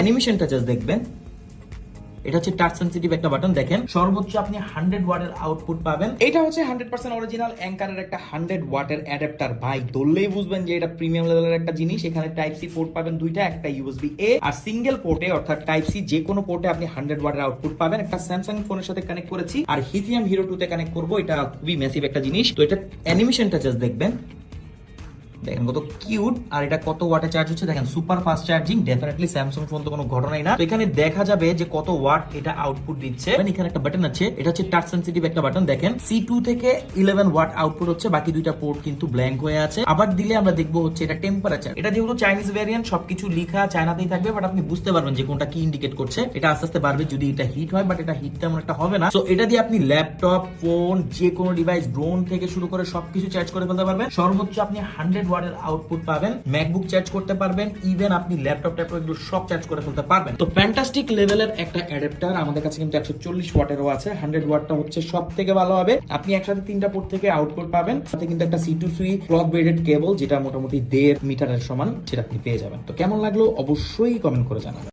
অ্যানিমেশনটা just দেখবেন। এটা হচ্ছে টাচ সেনসিটিভ একটা বাটন। দেখেন সর্বোচ্চ আপনি 100 ওয়াটের আউটপুট পাবেন। এটা হচ্ছে 100% অরিজিনাল অ্যাঙ্কারের একটা 100 ওয়াটের অ্যাডাপ্টার। ভাই ধরলেই বুঝবেন যে এটা প্রিমিয়াম লেভেলের একটা জিনিস। এখানে টাইপ সি পোর্ট পাবেন দুইটা, একটা ইউএসবি এ আর সিঙ্গেল পোর্টে অর্থাৎ টাইপ সি যে কোনো পোর্টে আপনি 100 ওয়াটের আউটপুট পাবেন। একটা স্যামসাং ফোনের সাথে কানেক্ট করেছি আর হিথিয়াম হিরো 2 তে কানেক্ট করব। এটা খুবই ম্যাসিভ একটা জিনিস। তো এটা অ্যানিমেশনটা জাস্ট দেখবেন। দেখেন কত কিউট। আর এটা কত ওয়াটে চার্জ হচ্ছে দেখেন, super fast charging. Definitely Samsung phone তো কোনো ঘটনাই না। তো এখানে দেখা যাবে যে কত ওয়াট এটা আউটপুট দিচ্ছে। এখানে একটা বাটন আছে, এটা হচ্ছে টাচ সেনসিটিভ একটা বাটন। দেখেন C2 থেকে 11 ওয়াট আউটপুট হচ্ছে, বাকি দুইটা পোর্ট কিন্তু ব্ল্যাঙ্ক হয়ে আছে। আবার দিলে আমরা দেখবো হচ্ছে এটা টেম্পারেচার। এটা যেহেতু চাইনিজ ভ্যারিয়েন্ট, সবকিছু লিখা চায়নাতেই থাকবে, বাট আপনি বুঝতে পারবেন যে কোনটা কি ইন্ডিকেট করছে। এটা আস্তে আস্তে বাড়বে যদি এটা হিট হয়, বাট এটা হিট তেমন একটা হবে না। তো এটা দিয়ে আপনি ল্যাপটপ, ফোন, যে কোনো ডিভাইস, ড্রোন থেকে শুরু করে সবকিছু চার্জ করে ফেলতে পারবেন। সর্বোচ্চ আপনি 100 ওয়াটের আউটপুট পাবেন। ম্যাকবুক চার্জ করতে পারবেন, ইভেন আপনি ল্যাপটপ এগুলো সব চার্জ করে ফেলতে পারবেন। তো ফ্যান্টাস্টিক লেভেলের একটা অ্যাডাপ্টার। আমাদের কাছে কিন্তু 140 ওয়াটেরও আছে। 100 ওয়াটটা হচ্ছে সব থেকে ভালো হবে। আপনি একসাথে তিনটা পোর্ট থেকে আউটপুট পাবেন। সাথে কিন্তু একটা C2C ক্লক ব্রেডেড কেবল, যেটা মোটামুটি 1.5 মিটারের সমান, সেটা আপনি পেয়ে যাবেন। তো কেমন লাগলো অবশ্যই কমেন্ট করে জানাবেন।